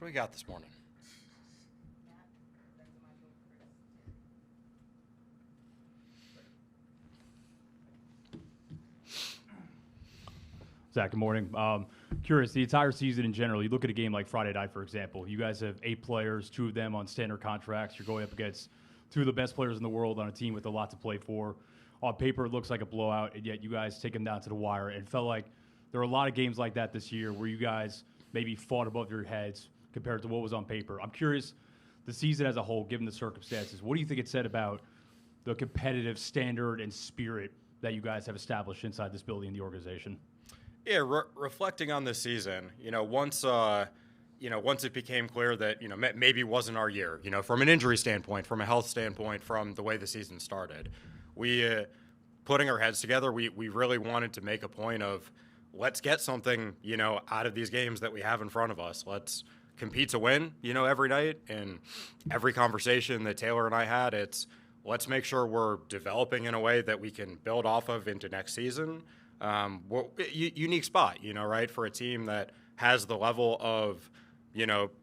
we got this morning? Zach, good morning. Curious, the entire season in general, you look at a game like Friday night, for example. You guys have 8 players, 2 of them on standard contracts. You're going up against 2 of the best players in the world on a team with a lot to play for. On paper, it looks like a blowout, and yet you guys take them down to the wire. It felt like there were a lot of games like that this year where you guys maybe fought above your heads compared to what was on paper. I'm curious, the season as a whole, given the circumstances, what do you think it said about the competitive standard and spirit that you guys have established inside this building and the organization? Yeah, reflecting on this season, once it became clear that, maybe wasn't our year, from an injury standpoint, from a health standpoint, from the way the season started, we, putting our heads together, we really wanted to make a point of let's get something, out of these games that we have in front of us. Let's compete to win, every night. And every conversation that Taylor and I had, it's let's make sure we're developing in a way that we can build off of into next season. Unique spot, right, for a team that has the level of,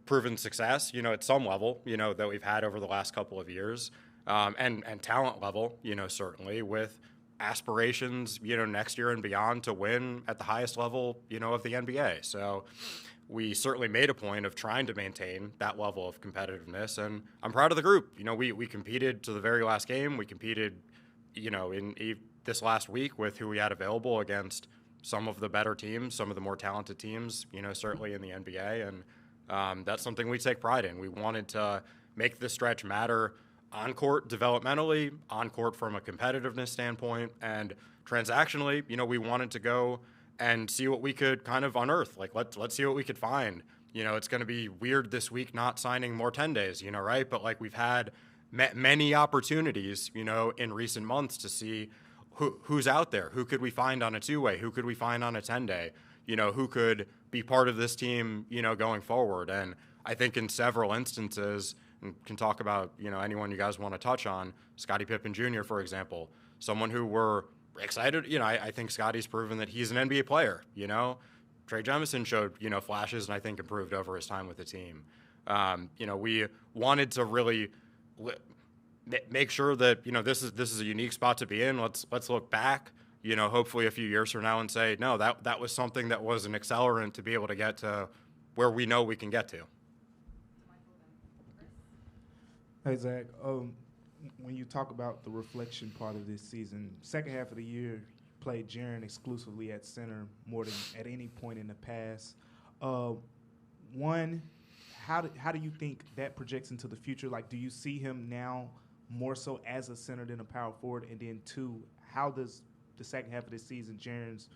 proven success, at some level, that we've had over the last couple of years, and talent level, certainly with aspirations, next year and beyond to win at the highest level, of the NBA. So we certainly made a point of trying to maintain that level of competitiveness, and I'm proud of the group. We competed to the very last game. We competed, in this last week with who we had available against some of the better teams, some of the more talented teams, certainly in the NBA. And that's something we take pride in. We wanted to make this stretch matter on court developmentally, on court from a competitiveness standpoint, and transactionally, we wanted to go and see what we could kind of unearth. Like, let's see what we could find. It's going to be weird this week not signing more 10 days, right? But like we've had many opportunities, in recent months to see who's out there? Who could we find on a 2-way? Who could we find on a 10-day? Who could be part of this team, going forward? And I think in several instances, and can talk about, anyone you guys want to touch on, Scottie Pippen Jr., for example, someone who we're excited. I think Scottie's proven that he's an NBA player, Trey Jemison showed, flashes and I think improved over his time with the team. We wanted to really make sure that this is a unique spot to be in. Let's look back, hopefully a few years from now and say, no, that was something that was an accelerant to be able to get to where we know we can get to. Hey Zach, when you talk about the reflection part of this season, second half of the year, you played Jaren exclusively at center more than at any point in the past. One, how do you think that projects into the future? Like, do you see him now more so as a center than a power forward? And then 2, how does the second half of this season, Jaren's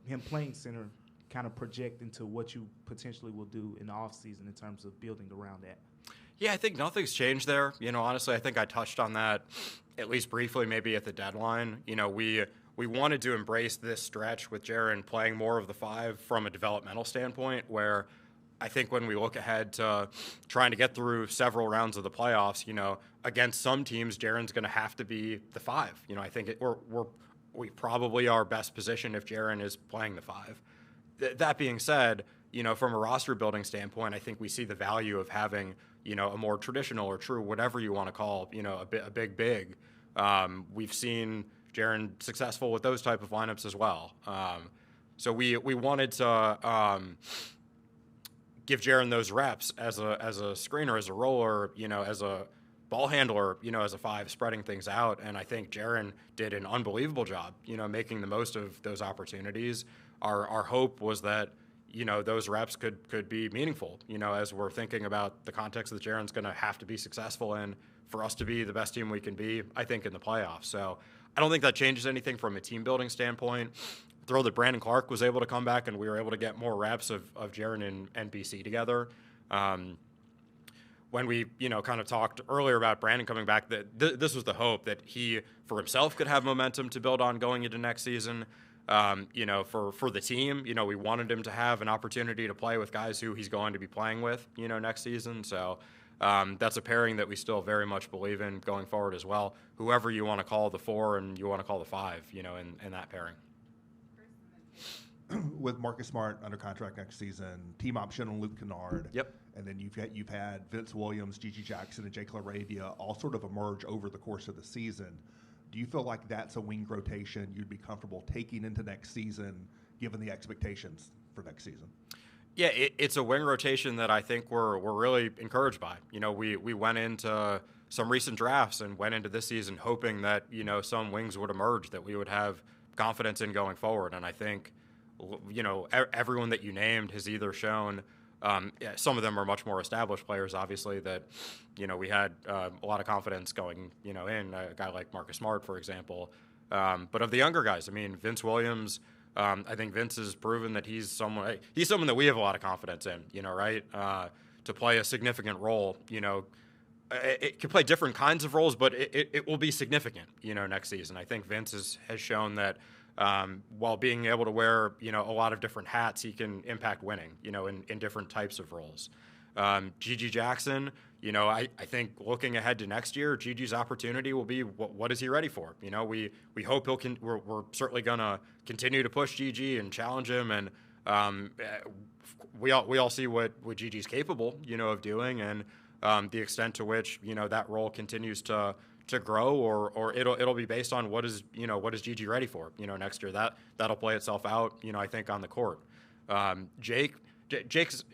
him playing center, kind of project into what you potentially will do in the offseason in terms of building around that? Yeah, I think nothing's changed there. Honestly, I think I touched on that at least briefly, maybe at the deadline. We wanted to embrace this stretch with Jaren playing more of the 5 from a developmental standpoint, where I think when we look ahead to trying to get through several rounds of the playoffs, against some teams, Jaren's going to have to be the 5. I think we probably are best positioned if Jaren is playing the 5. That being said, from a roster building standpoint, I think we see the value of having, a more traditional or true, whatever you want to call, a big. We've seen Jaren successful with those type of lineups as well. So we wanted to give Jaren those reps as a screener, as a roller, as a ball handler, as a 5, spreading things out. And I think Jaren did an unbelievable job, making the most of those opportunities. Our hope was that, those reps could be meaningful, as we're thinking about the context that Jaren's going to have to be successful in for us to be the best team we can be, I think, in the playoffs. So I don't think that changes anything from a team building standpoint. Throw that Brandon Clark was able to come back and we were able to get more reps of Jaren and BC together. When we, kind of talked earlier about Brandon coming back, that this was the hope that he, for himself, could have momentum to build on going into next season. For the team, we wanted him to have an opportunity to play with guys who he's going to be playing with, next season. So that's a pairing that we still very much believe in going forward as well. Whoever you want to call the 4 and you want to call the 5, in that pairing. with Marcus Smart under contract next season, team option on Luke Kennard. Yep. And then you've had Vince Williams, Gigi Jackson, and Jake LaRavia all sort of emerge over the course of the season. Do you feel like that's a wing rotation you'd be comfortable taking into next season, given the expectations for next season? Yeah, it's a wing rotation that I think we're really encouraged by. We went into some recent drafts and went into this season hoping that, some wings would emerge that we would have confidence in going forward. And I think, everyone that you named has either shown, some of them are much more established players, obviously, that, we had a lot of confidence going, in a guy like Marcus Smart, for example. But of the younger guys, Vince Williams, I think Vince has proven that he's someone that we have a lot of confidence in, right? To play a significant role, it can play different kinds of roles, but it will be significant, next season. I think Vince has shown that while being able to wear, a lot of different hats, he can impact winning, in different types of roles. Gigi Jackson, I think looking ahead to next year, Gigi's opportunity will be what is he ready for? We hope we're certainly going to continue to push Gigi and challenge him, and we all see what Gigi's capable, of doing, and the extent to which that role continues to grow, or it'll be based on what is Gigi ready for next year. That'll play itself out, I think, on the court. Jake's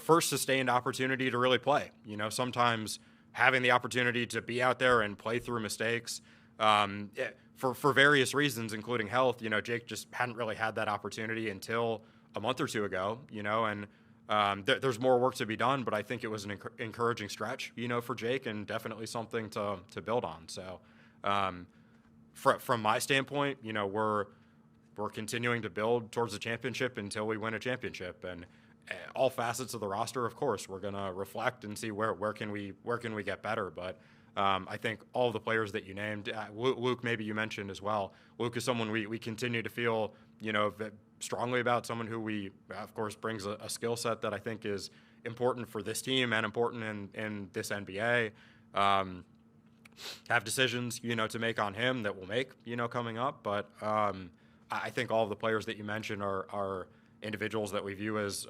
first sustained opportunity to really play. Sometimes having the opportunity to be out there and play through mistakes, for various reasons, including health. Jake just hadn't really had that opportunity until a month or two ago. And there's more work to be done, but I think it was an encouraging stretch, for Jake, and definitely something to build on. So, from my standpoint, we're continuing to build towards the championship until we win a championship, and all facets of the roster, of course, we're going to reflect and see where can we get better. But I think all of the players that you named, Luke, maybe you mentioned as well. Luke is someone we continue to feel, strongly about, someone who we, of course, brings a skill set that I think is important for this team and important in this NBA. Have decisions, to make on him that we'll make, coming up. But I think all of the players that you mentioned are individuals that we view as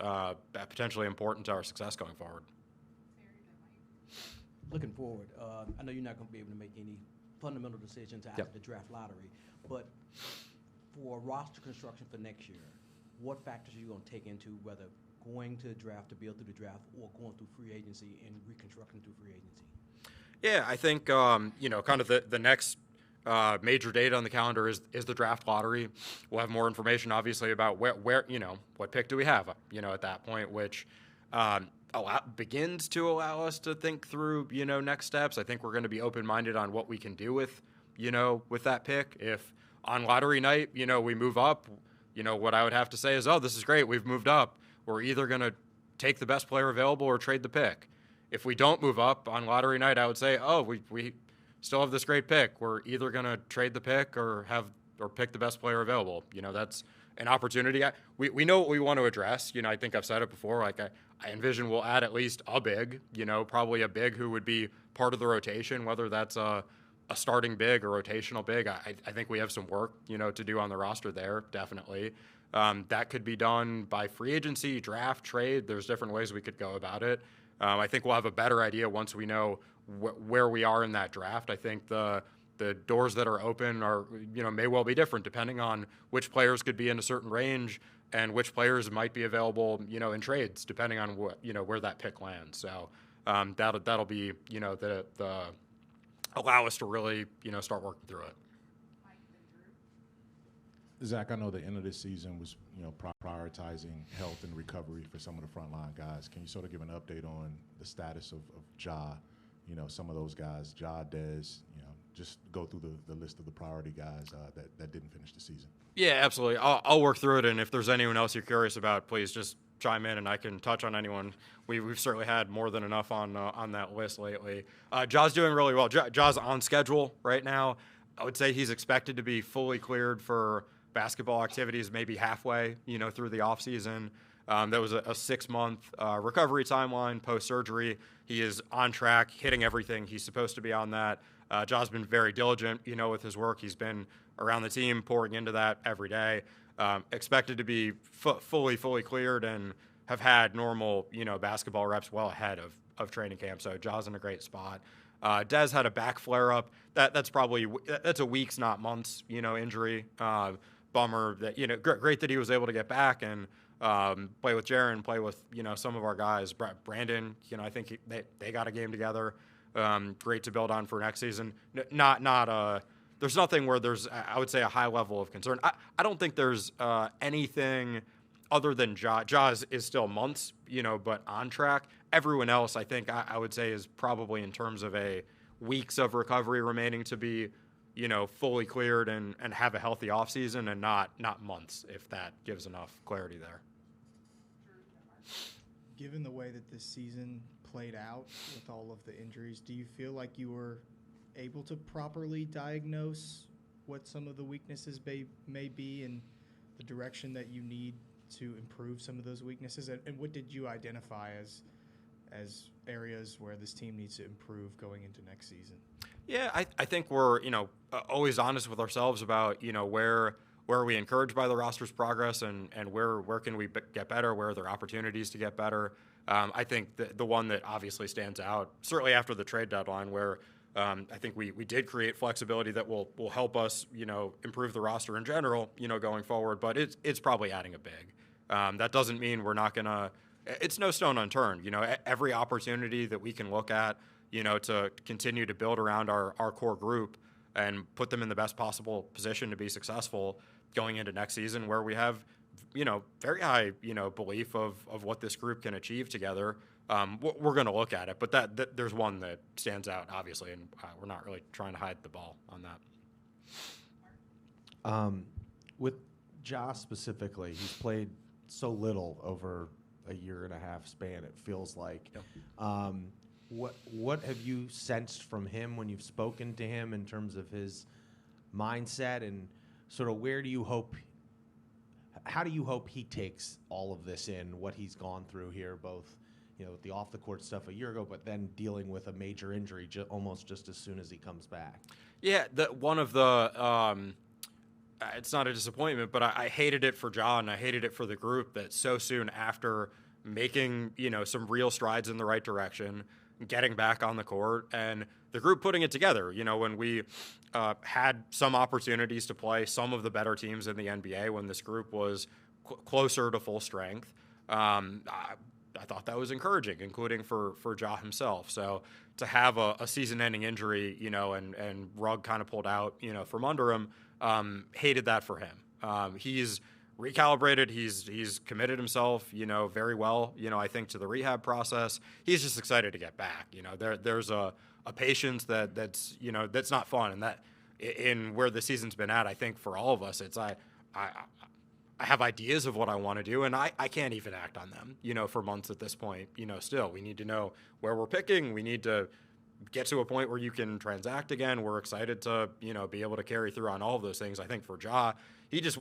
potentially important to our success going forward. Looking forward, I know you're not going to be able to make any fundamental decisions after the draft lottery, but for roster construction for next year, what factors are you going to take into whether going to the draft to build through the draft or going through free agency and reconstructing through free agency? Yeah, I think, kind of the next major date on the calendar is the draft lottery. We'll have more information, obviously, about where what pick do we have, at that point, which begins to allow us to think through, next steps. I think we're going to be open-minded on what we can do with that pick. If on lottery night, we move up, what I would have to say is, oh, this is great, we've moved up. We're either going to take the best player available or trade the pick. If we don't move up on lottery night, I would say, oh, we still have this great pick. We're either going to trade the pick or pick the best player available. That's an opportunity. We know what we want to address. I think I've said it before. Like I envision we'll add at least a big, probably a big who would be part of the rotation, whether that's a starting big or rotational big. I think we have some work, to do on the roster there, definitely. That could be done by free agency, draft, trade. There's different ways we could go about it. I think we'll have a better idea once we know where we are in that draft. I think the doors that are open are, may well be different depending on which players could be in a certain range and which players might be available, in trades, depending on what, where that pick lands. So that'll be, the allow us to really, start working through it. Zach, I know the end of this season was, prioritizing health and recovery for some of the frontline guys. Can you sort of give an update on the status of Ja, some of those guys, Ja, Dez, just go through the list of the priority guys that didn't finish the season? Yeah, absolutely. I'll work through it, and if there's anyone else you're curious about, please just chime in, and I can touch on anyone. We've certainly had more than enough on that list lately. Ja's doing really well. Ja's on schedule right now. I would say he's expected to be fully cleared for basketball activities maybe halfway, through the offseason. That was a 6-month recovery timeline post-surgery. He is on track, hitting everything he's supposed to be on that. Ja's been very diligent, with his work. He's been around the team, pouring into that every day. expected to be fully cleared and have had normal, basketball reps well ahead of training camp. So Ja's in a great spot. Dez had a back flare-up. That's a weeks, not months, injury. Bummer that, great that he was able to get back and play with Jaren, play with, some of our guys. Brandon, I think they got a game together. Great to build on for next season. There's nothing where there's, I would say, a high level of concern. I don't think there's anything other than Ja. Ja is still months, but on track. Everyone else, I think, I would say, is probably in terms of a weeks of recovery remaining to be, fully cleared and have a healthy offseason and not months, if that gives enough clarity there. Given the way that this season played out with all of the injuries, do you feel like you were able to properly diagnose what some of the weaknesses may be and the direction that you need to improve some of those weaknesses? And what did you identify as areas where this team needs to improve going into next season? Yeah, I think we're, always honest with ourselves about, where are we encouraged by the roster's progress and where can we get better, where are there opportunities to get better. I think the one that obviously stands out, certainly after the trade deadline, where I think we did create flexibility that will help us, improve the roster in general, going forward, but it's probably adding a big. That doesn't mean we're not going to – it's no stone unturned. Every opportunity that we can look at, to continue to build around our core group and put them in the best possible position to be successful going into next season where we have, very high, belief of what this group can achieve together. We're going to look at it, but that there's one that stands out, obviously, and we're not really trying to hide the ball on that. With Ja specifically, he's played so little over a year and a half span, it feels like. Yep. What have you sensed from him when you've spoken to him in terms of his mindset and sort of how do you hope he takes all of this in, what he's gone through here, both, with the off the court stuff a year ago, but then dealing with a major injury almost just as soon as he comes back? Yeah, it's not a disappointment, but I hated it for Ja and I hated it for the group that so soon after making, some real strides in the right direction, getting back on the court, and the group putting it together. When we had some opportunities to play some of the better teams in the NBA when this group was closer to full strength, I thought that was encouraging, including for Ja himself. So to have a season-ending injury, and rug kind of pulled out, from under him, hated that for him. He's recalibrated. He's committed himself, very well, I think, to the rehab process. He's just excited to get back. There's a patience that's not fun, and that in where the season's been at, I think for all of us, it's I have ideas of what I want to do, and I can't even act on them, for months at this point. Still, we need to know where we're picking. We need to get to a point where you can transact again. We're excited to, be able to carry through on all of those things. I think for Ja, he just,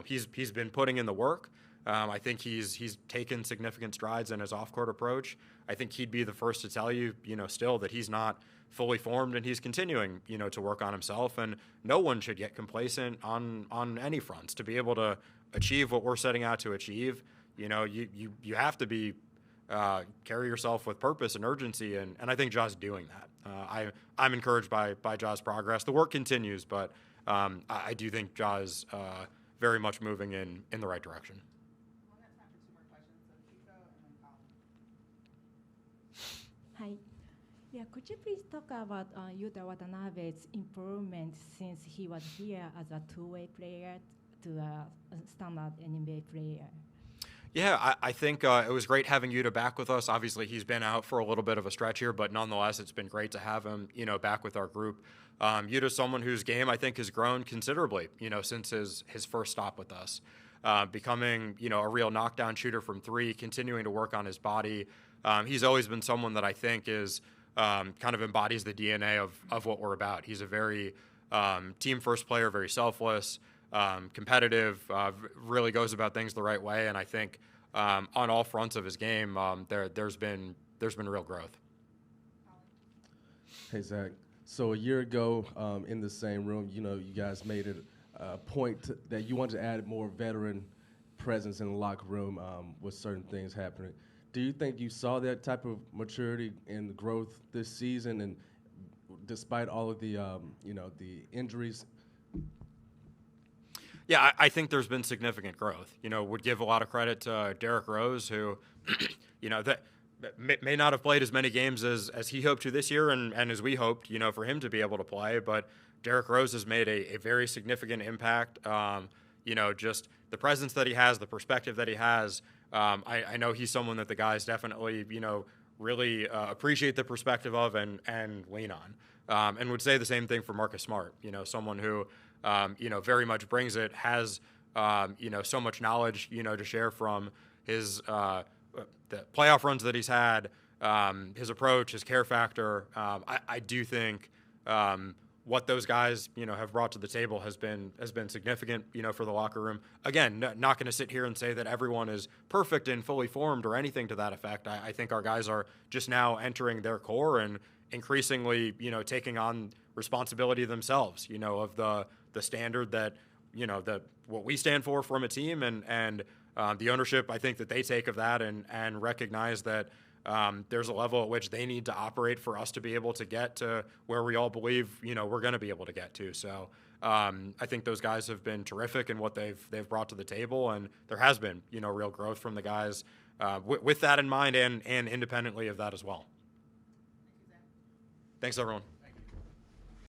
he's been putting in the work. I think he's taken significant strides in his off-court approach. I think he'd be the first to tell you, still that he's not fully formed and he's continuing, to work on himself. And no one should get complacent on any fronts. To be able to achieve what we're setting out to achieve, you have to be carry yourself with purpose and urgency, and I think Ja's doing that. I'm encouraged by Ja's progress. The work continues, but I do think Ja's very much moving in the right direction. We'll have time for 2 more questions. So Chico and then Colin. Hi. Yeah, could you please talk about Yuta Watanabe's improvement since he was here as a two-way player to a standard NBA player? Yeah, I think it was great having Yuta back with us. Obviously, he's been out for a little bit of a stretch here, but nonetheless, it's been great to have him, back with our group. Yuta's someone whose game, I think, has grown considerably, since his first stop with us. Becoming, a real knockdown shooter from three, continuing to work on his body. He's always been someone that I think is kind of embodies the DNA of what we're about. He's a very team-first player, very selfless, competitive, really goes about things the right way, and I think on all fronts of his game, there's been real growth. Hey Zach, so a year ago in the same room, you guys made it point that you wanted to add more veteran presence in the locker room with certain things happening. Do you think you saw that type of maturity and growth this season, and despite all of the the injuries? Yeah, I think there's been significant growth. Would give a lot of credit to Derrick Rose, who, that may not have played as many games as he hoped to this year and as we hoped, for him to be able to play. But Derrick Rose has made a very significant impact. Just the presence that he has, the perspective that he has. I know he's someone that the guys definitely, really appreciate the perspective of and lean on. And would say the same thing for Marcus Smart, someone who, very much brings it, has, so much knowledge, to share from his the playoff runs that he's had, his approach, his care factor. I do think what those guys, have brought to the table has been significant, for the locker room. Again, not going to sit here and say that everyone is perfect and fully formed or anything to that effect. I think our guys are just now entering their core and increasingly, taking on responsibility themselves, of the standard that, what we stand for from a team and the ownership, I think, that they take of that and recognize that there's a level at which they need to operate for us to be able to get to where we all believe, we're going to be able to get to. So I think those guys have been terrific in what they've brought to the table, and there has been, real growth from the guys with that in mind and independently of that as well. Thanks, everyone.